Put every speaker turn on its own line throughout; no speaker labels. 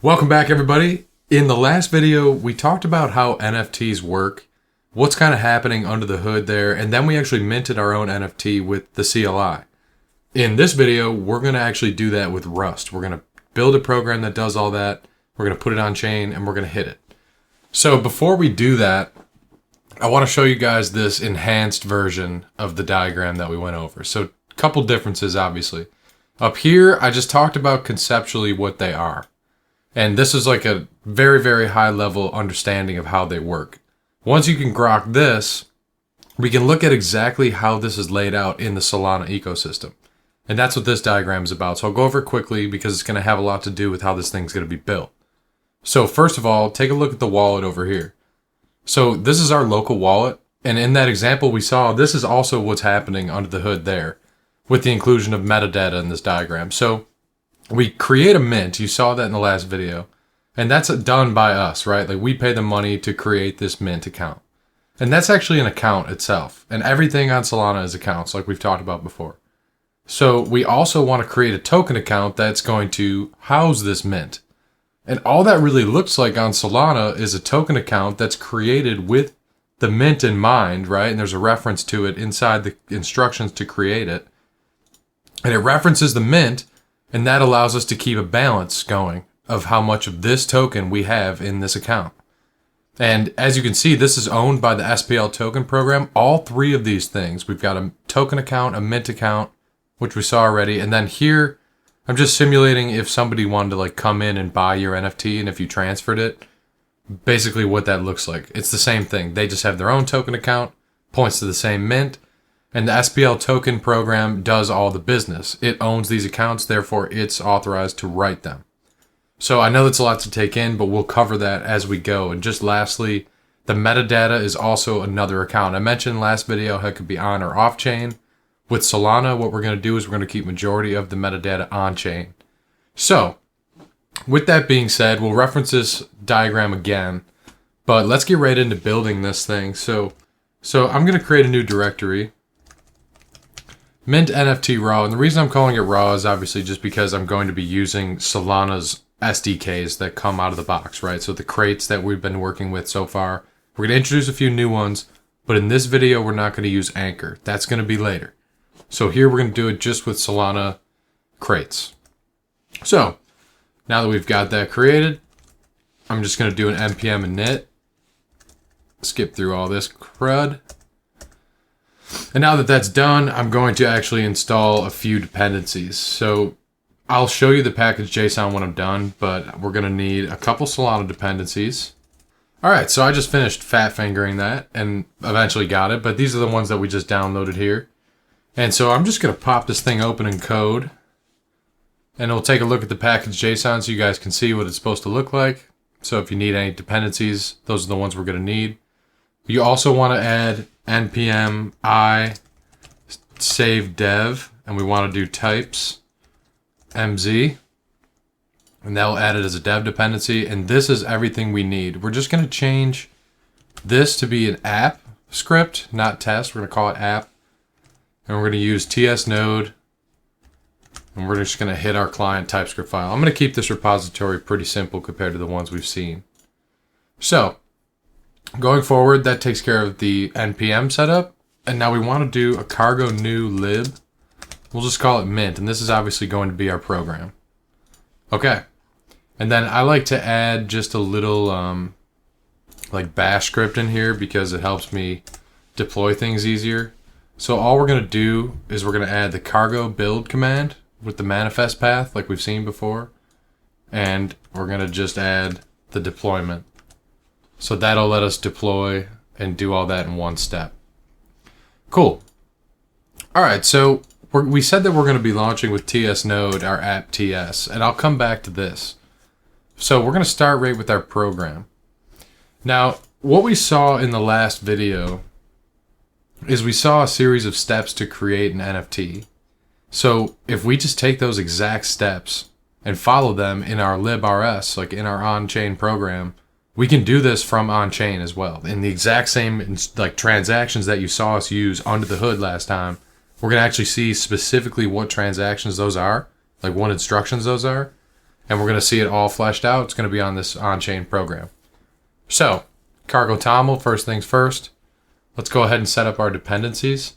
Welcome back, everybody. In the last video, we talked about how NFTs work, what's kind of happening under the hood there, and then we actually minted our own NFT with the CLI. In this video, we're going to actually do that with Rust. We're going to build a program that does all that, we're going to put it on chain, and we're going to hit it. So before we do that, I want to show you guys this enhanced version of the diagram that we went over. So a couple differences, obviously. Up here, I just talked about conceptually what they are. And this is like a very, very high level understanding of how they work. Once you can grok this, we can look at exactly how this is laid out in the Solana ecosystem. And that's what this diagram is about. So I'll go over it quickly because it's going to have a lot to do with how this thing's going to be built. So first of all, take a look at the wallet over here. So this is our local wallet. And in that example we saw, this is also what's happening under the hood there with the inclusion of metadata in this diagram. So we create a mint, you saw that in the last video, and that's done by us, right? Like we pay the money to create this mint account. And that's actually an account itself. And everything on Solana is accounts, like we've talked about before. So we also want to create a token account that's going to house this mint. And all that really looks like on Solana is a token account that's created with the mint in mind, right? And there's a reference to it inside the instructions to create it. And it references the mint, and that allows us to keep a balance going of how much of this token we have in this account. And as you can see, this is owned by the spl-token program. All three of these things, we've got a token account, a mint account, which we saw already. And then here, I'm just simulating if somebody wanted to like come in and buy your NFT and if you transferred it, basically what that looks like. It's the same thing. They just have their own token account, points to the same mint. And the spl-token program does all the business. It owns these accounts, therefore it's authorized to write them. So I know that's a lot to take in, but we'll cover that as we go. And just lastly, the metadata is also another account. I mentioned in the last video how it could be on or off chain. With Solana, what we're going to do is we're going to keep majority of the metadata on chain. So with that being said, we'll reference this diagram again, but let's get right into building this thing. So I'm going to create a new directory. Mint NFT raw, and the reason I'm calling it raw is obviously just because I'm going to be using Solana's SDKs that come out of the box, right? So the crates that we've been working with so far, we're going to introduce a few new ones, but in this video, we're not going to use Anchor. That's going to be later. So here we're going to do it just with Solana crates. So now that we've got that created, I'm just going to do an npm init, skip through all this crud. And now that that's done, I'm going to actually install a few dependencies. So I'll show you the package JSON when I'm done, but we're going to need a couple Solana dependencies. All right, so I just finished fat fingering that and eventually got it, but these are the ones that we just downloaded here. And so I'm just going to pop this thing open in code, and we'll take a look at the package JSON so you guys can see what it's supposed to look like. So if you need any dependencies, those are the ones we're going to need. You also want to add npm I save dev, and we want to do types mz, and that'll add it as a dev dependency. And this is everything we need. We're just going to change this to be an app script, not test. We're going to call it app, and we're going to use ts node, and we're just going to hit our client TypeScript file. I'm going to keep this repository pretty simple compared to the ones we've seen. So going forward, that takes care of the npm setup. And now we want to do a cargo new lib. We'll just call it mint. And this is obviously going to be our program. Okay. And then I like to add just a little like bash script in here because it helps me deploy things easier. So all we're going to do is we're going to add the cargo build command with the manifest path like we've seen before. And we're going to just add the deployment. So that'll let us deploy and do all that in one step. Cool. All right, so we said that we're going to be launching with TS Node, our app TS, and I'll come back to this. So we're going to start right with our program. Now, what we saw in the last video is we saw a series of steps to create an NFT. So if we just take those exact steps and follow them in our librs, like in our on-chain program, we can do this from on-chain as well. In the exact same like transactions that you saw us use under the hood last time, we're going to actually see specifically what transactions those are, like what instructions those are. And we're going to see it all fleshed out. It's going to be on this on-chain program. So, cargo toml, first things first. Let's go ahead and set up our dependencies.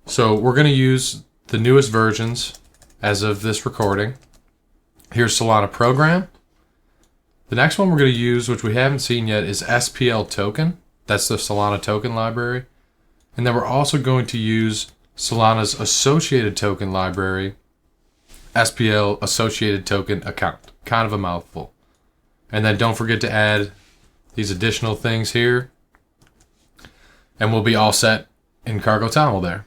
So we're going to use the newest versions as of this recording. Here's Solana program. The next one we're going to use, which we haven't seen yet, is spl-token. That's the Solana token library. And then we're also going to use Solana's associated token library, SPL associated token account. Kind of a mouthful. And then don't forget to add these additional things here. And we'll be all set in cargo toml there.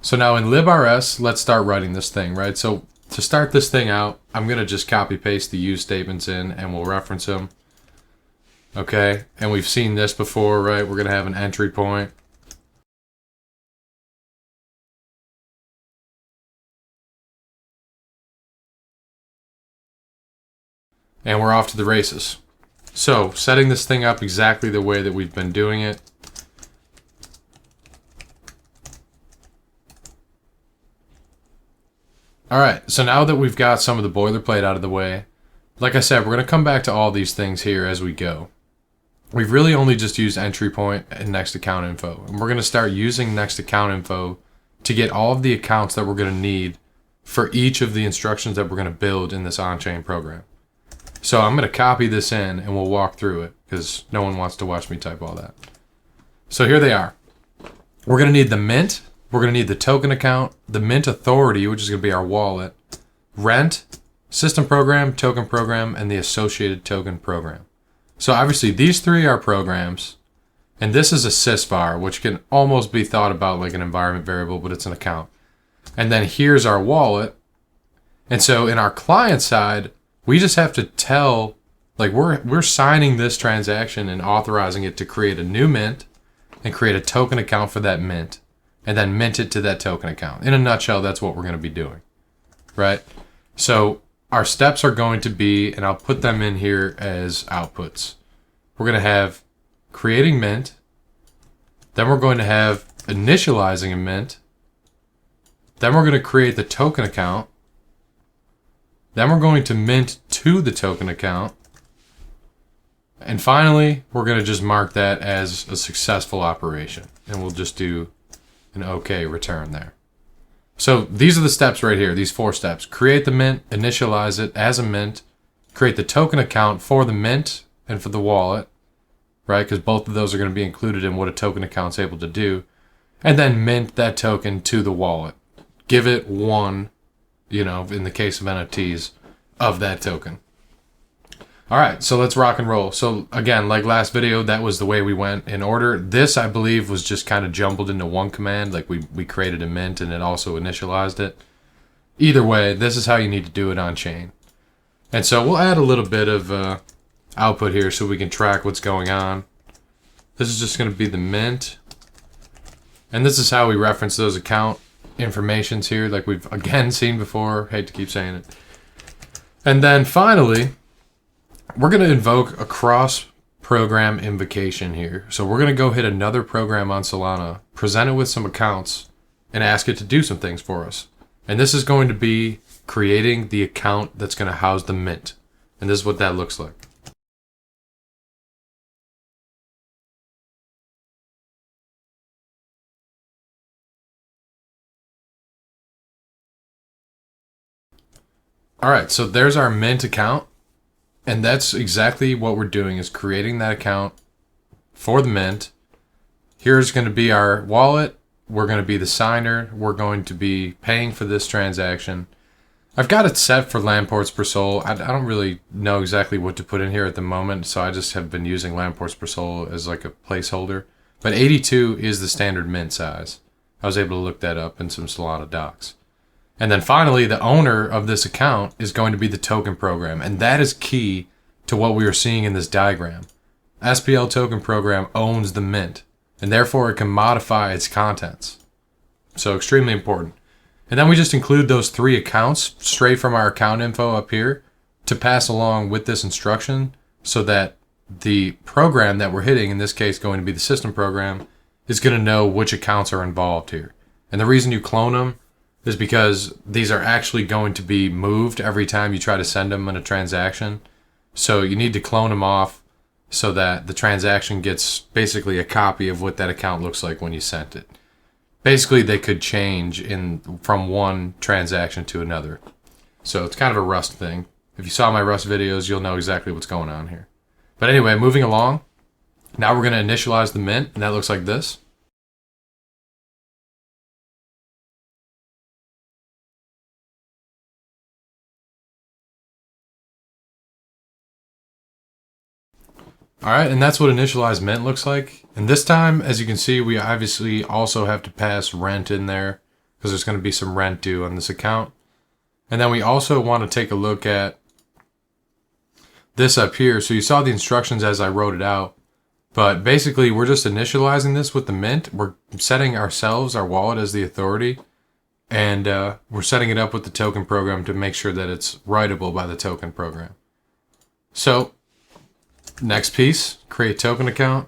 So now in librs, let's start writing this thing, right? So to start this thing out, I'm going to just copy paste the use statements in and we'll reference them. Okay, and we've seen this before, right? We're going to have an entry point. And we're off to the races. So setting this thing up exactly the way that we've been doing it. Alright, so now that we've got some of the boilerplate out of the way, like I said, we're going to come back to all these things here as we go. We've really only just used entry point and next account info. And we're going to start using next account info to get all of the accounts that we're going to need for each of the instructions that we're going to build in this on-chain program. So I'm going to copy this in and we'll walk through it because no one wants to watch me type all that. So here they are. We're going to need the mint. We're going to need the token account, the mint authority, which is going to be our wallet, rent, system program, token program, and the associated token program. So obviously these three are programs, and this is a sysvar, which can almost be thought about like an environment variable, but it's an account. And then here's our wallet. And so in our client side, we just have to tell, like we're signing this transaction and authorizing it to create a new mint and create a token account for that mint. And then mint it to that token account. In a nutshell, that's what we're going to be doing, right? So our steps are going to be, and I'll put them in here as outputs. We're going to have creating mint. Then we're going to have initializing a mint. Then we're going to create the token account. Then we're going to mint to the token account. And finally, we're going to just mark that as a successful operation. And we'll just do an OK return there. So these are the steps right here, these 4 steps. Create the mint, initialize it as a mint, create the token account for the mint and for the wallet, right? Because both of those are going to be included in what a token account's able to do. And then mint that token to the wallet. Give it one, in the case of NFTs, of that token. All right, so let's rock and roll. So again, like last video, that was the way we went in order. This, I believe, was just kind of jumbled into one command. Like we created a mint and it also initialized it. Either way, this is how you need to do it on chain. And so we'll add a little bit of output here so we can track what's going on. This is just going to be the mint. And this is how we reference those account informations here, like we've again seen before. Hate to keep saying it. And then finally, we're going to invoke a cross-program invocation here. So we're going to go hit another program on Solana, present it with some accounts, and ask it to do some things for us. And this is going to be creating the account that's going to house the mint. And this is what that looks like. All right, so there's our mint account. And that's exactly what we're doing, is creating that account for the mint. Here's going to be our wallet. We're going to be the signer. We're going to be paying for this transaction. I've got it set for land ports per sol. I don't really know exactly what to put in here at the moment, so I just have been using land ports per sol as like a placeholder. But 82 is the standard mint size. I was able to look that up in some Solana docs. And then finally, the owner of this account is going to be the token program. And that is key to what we are seeing in this diagram. SPL token program owns the mint, and therefore it can modify its contents. So extremely important. And then we just include those 3 accounts straight from our account info up here to pass along with this instruction so that the program that we're hitting, in this case going to be the system program, is going to know which accounts are involved here. And the reason you clone them is because these are actually going to be moved every time you try to send them in a transaction. So you need to clone them off so that the transaction gets basically a copy of what that account looks like when you sent it. Basically, they could change from one transaction to another. So it's kind of a Rust thing. If you saw my Rust videos, you'll know exactly what's going on here. But anyway, moving along. Now we're going to initialize the mint, and that looks like this. All right, and that's what initialize mint looks like. And this time, as you can see, we obviously also have to pass rent in there because there's going to be some rent due on this account. And then we also want to take a look at this up here. So you saw the instructions as I wrote it out, but basically we're just initializing this with the mint. We're setting ourselves, our wallet, as the authority, and we're setting it up with the token program to make sure that it's writable by the token program. So next piece, create token account.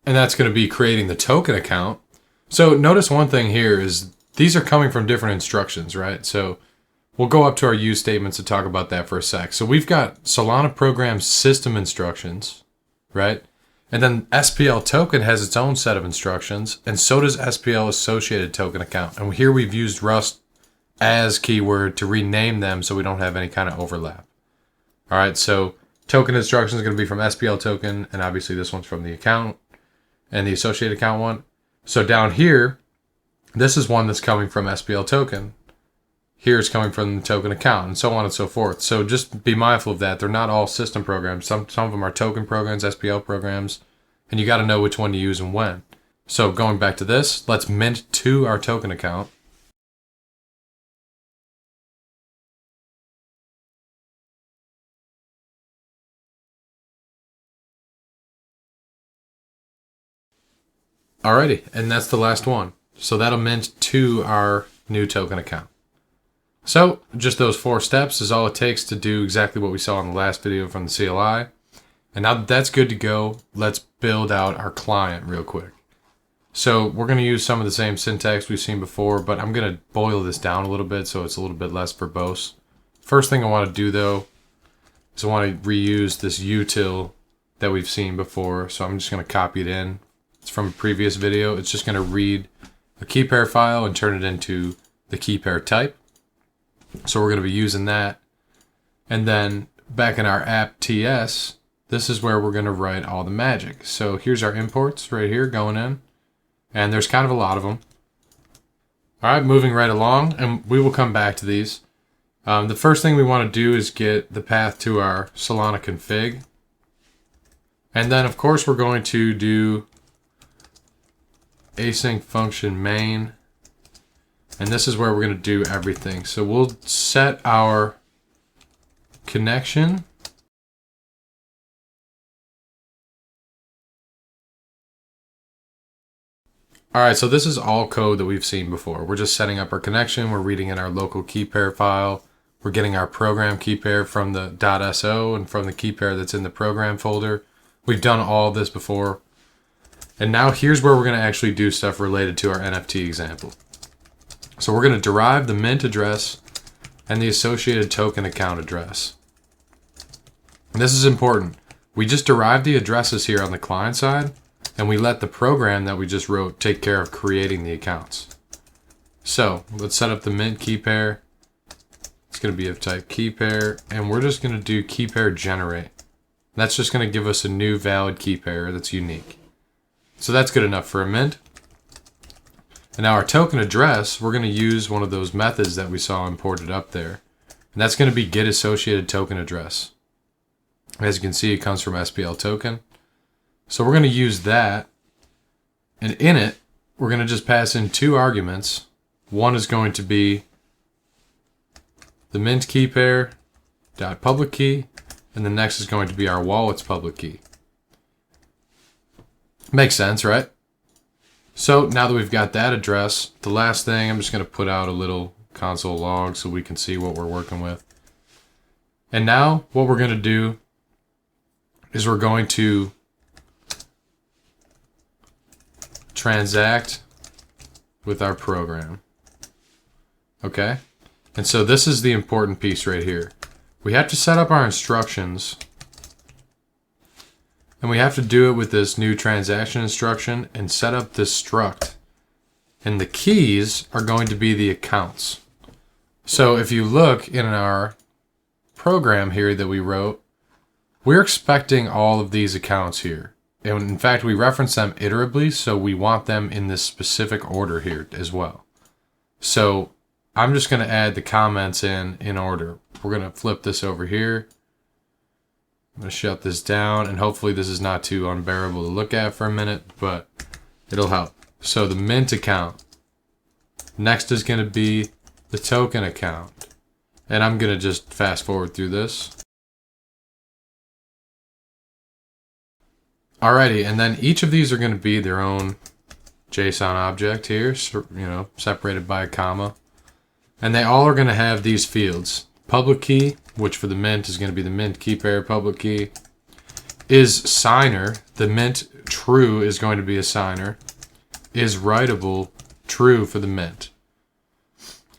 And that's going to be creating the token account. So notice one thing here is these are coming from different instructions, right? So we'll go up to our use statements to talk about that for a sec. So we've got Solana program system instructions, right? And then spl-token has its own set of instructions, and so does spl associated token account. And here we've used Rust as keyword to rename them so we don't have any kind of overlap. All right, so token instructions is going to be from spl-token, and obviously this one's from the account and the associated account one. So down here, this is one that's coming from spl-token. Here it's coming from the token account, and so on and so forth. So just be mindful of that. They're not all system programs. Some of them are token programs, SPL programs, and you got to know which one to use and when. So going back to this, let's mint to our token account. Alrighty, and that's the last one. So that'll mint to our new token account. So just those 4 steps is all it takes to do exactly what we saw in the last video from the CLI. And now that that's good to go, let's build out our client real quick. So we're going to use some of the same syntax we've seen before, but I'm going to boil this down a little bit so it's a little bit less verbose. First thing I want to do though is I want to reuse this util that we've seen before. So I'm just going to copy it in. It's from a previous video. It's just going to read a key pair file and turn it into the key pair type. So we're going to be using that. And then back in our app.ts, this is where we're going to write all the magic. So here's our imports right here going in. And there's kind of a lot of them. All right, moving right along, and we will come back to these. The first thing we want to do is get the path to our Solana config. And then, of course, we're going to do async function main. And this is where we're going to do everything. So we'll set our connection. All right, so this is all code that we've seen before. We're just setting up our connection. We're reading in our local key pair file. We're getting our program key pair from the .so and from the key pair that's in the program folder. We've done all of this before. And now here's where we're going to actually do stuff related to our NFT example. So we're going to derive the mint address and the associated token account address. And this is important. We just derived the addresses here on the client side, and we let the program that we just wrote take care of creating the accounts. So let's set up the mint key pair. It's going to be of type key pair, and we're just going to do key pair generate. That's just going to give us a new valid key pair that's unique. So that's good enough for a mint. And now our token address, we're going to use one of those methods that we saw imported up there. And that's going to be get associated token address. As you can see, it comes from spl-token. So we're going to use that. And in it, we're going to just pass in 2 arguments. One is going to be the mint key pair dot public key, and the next is going to be our wallet's public key. Makes sense, right? So now that we've got that address, the last thing, I'm just going to put out a little console log so we can see what we're working with. And now what we're going to do is we're going to transact with our program. Okay? And so this is the important piece right here. We have to set up our instructions, and we have to do it with this new transaction instruction and set up this struct. And the keys are going to be the accounts. So if you look in our program here that we wrote, we're expecting all of these accounts here. And in fact, we reference them iterably, so we want them in this specific order here as well. So I'm just going to add the comments in order. We're going to flip this over here. I'm going to shut this down, and hopefully this is not too unbearable to look at for a minute, but it'll help. So the Mint account. Next is going to be the token account. And I'm going to just fast forward through this. Alrighty, and then each of these are going to be their own JSON object here, so, separated by a comma. And they all are going to have these fields. Public key, which for the Mint is going to be the Mint key pair public key, is signer. The Mint true is going to be a signer. Is writable true for the Mint.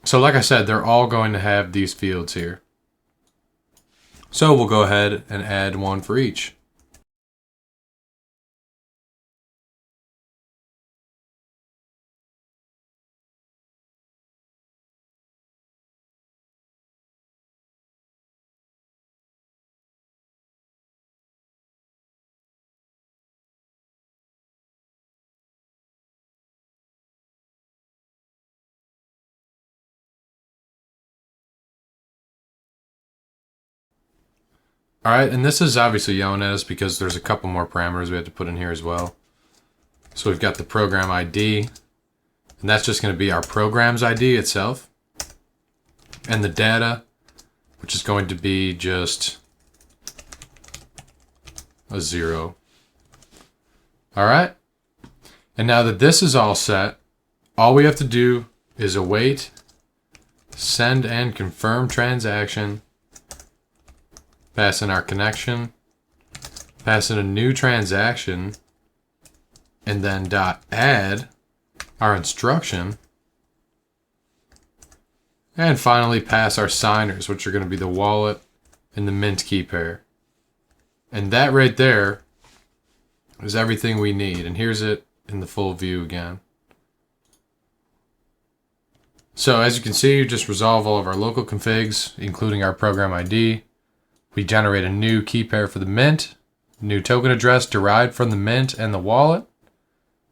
So like I said, they're all going to have these fields here. So we'll go ahead and add one for each. Alright, and this is obviously yelling at us because there's a couple more parameters we have to put in here as well. So we've got the program ID, and that's just going to be our program's ID itself. And the data, which is going to be just a 0. Alright, and now that this is all set, all we have to do is await, send and confirm transaction, pass in our connection, pass in a new transaction, and then .add our instruction, and finally pass our signers, which are going to be the wallet and the Mint key pair. And that right there is everything we need. And here's it in the full view again. So as you can see, you just resolve all of our local configs, including our program ID. We generate a new key pair for the Mint, new token address derived from the Mint and the wallet.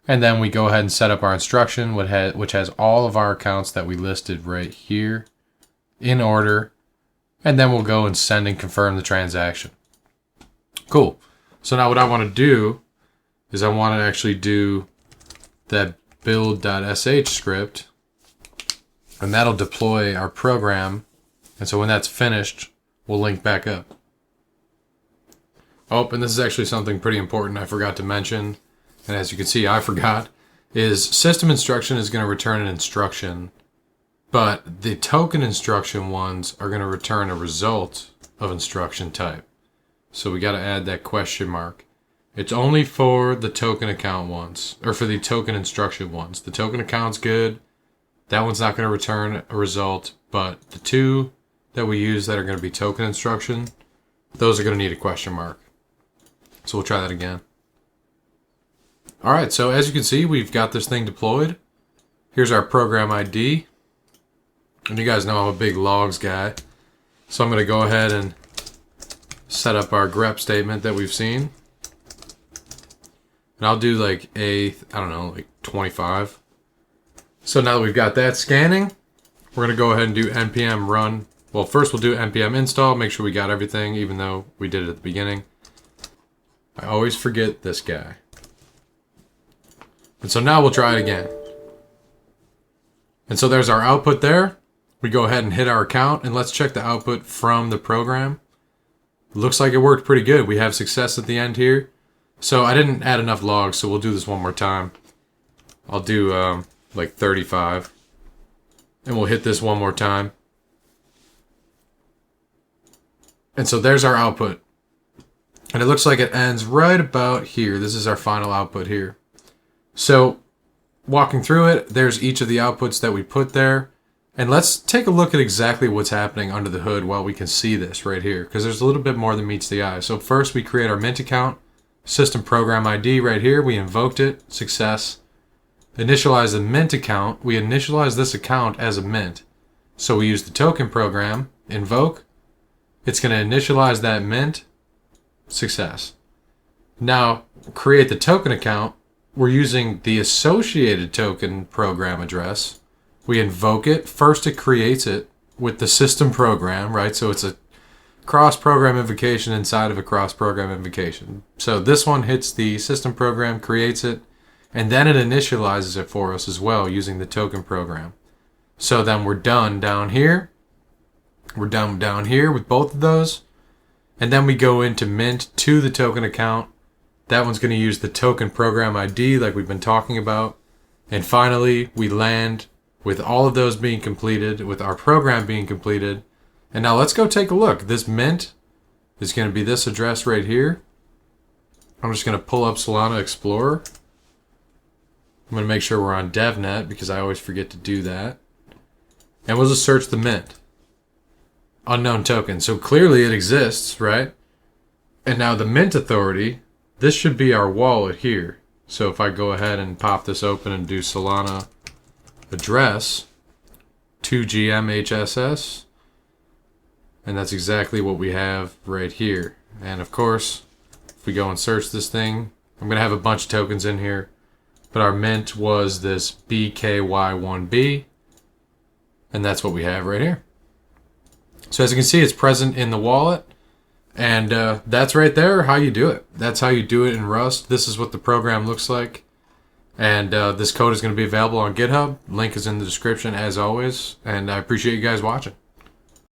And then we go ahead and set up our instruction, which has all of our accounts that we listed right here in order. And then we'll go and send and confirm the transaction. Cool. So now what I want to do is I want to actually do that build.sh script, and that'll deploy our program. And so when that's finished, we'll link back up. Oh, and this is actually something pretty important I forgot to mention. And as you can see, I forgot, is system instruction is going to return an instruction, but the token instruction ones are going to return a result of instruction type. So we got to add that question mark. It's only for the token account ones, or for the token instruction ones. The token account's good. That one's not going to return a result, but the two that we use that are going to be token instruction, those are going to need a question mark. So we'll try that again. Alright, so as you can see, we've got this thing deployed. Here's our program ID. And you guys know I'm a big logs guy. So I'm going to go ahead and set up our grep statement that we've seen. And I'll do like like 25. So now that we've got that scanning, we're going to go ahead and do npm run. Well, first we'll do npm install, make sure we got everything, even though we did it at the beginning. I always forget this guy. And so now we'll try it again. And so there's our output there. We go ahead and hit our account, and let's check the output from the program. Looks like it worked pretty good. We have success at the end here. So I didn't add enough logs, so we'll do this one more time. I'll do like 35. And we'll hit this one more time. And so there's our output. And it looks like it ends right about here. This is our final output here. So walking through it, there's each of the outputs that we put there. And let's take a look at exactly what's happening under the hood while we can see this right here, because there's a little bit more than meets the eye. So first we create our Mint account, system program ID right here. We invoked it, success. Initialize the Mint account. We initialize this account as a Mint. So we use the token program, invoke. It's going to initialize that Mint, success. Now create the token account. We're using the associated token program address. We invoke it. First, it creates it with the system program, right? So it's a cross-program invocation inside of a cross-program invocation. So this one hits the system program, creates it, and then it initializes it for us as well using the token program. So then we're done down here. We're done down here with both of those. And then we go into Mint to the token account. That one's going to use the token program ID like we've been talking about. And finally, we land with all of those being completed, with our program being completed. And now let's go take a look. This Mint is going to be this address right here. I'm just going to pull up Solana Explorer. I'm going to make sure we're on DevNet because I always forget to do that. And we'll just search the Mint. Unknown token. So clearly it exists, right? And now the Mint authority, this should be our wallet here. So if I go ahead and pop this open and do Solana address 2GMHSS, and that's exactly what we have right here. And of course, if we go and search this thing, I'm going to have a bunch of tokens in here, but our Mint was this BKY1B, and that's what we have right here. So as you can see, it's present in the wallet, and that's right there how you do it. That's how you do it in Rust. This is what the program looks like. And this code is going to be available on GitHub. Link is in the description as always. And I appreciate you guys watching.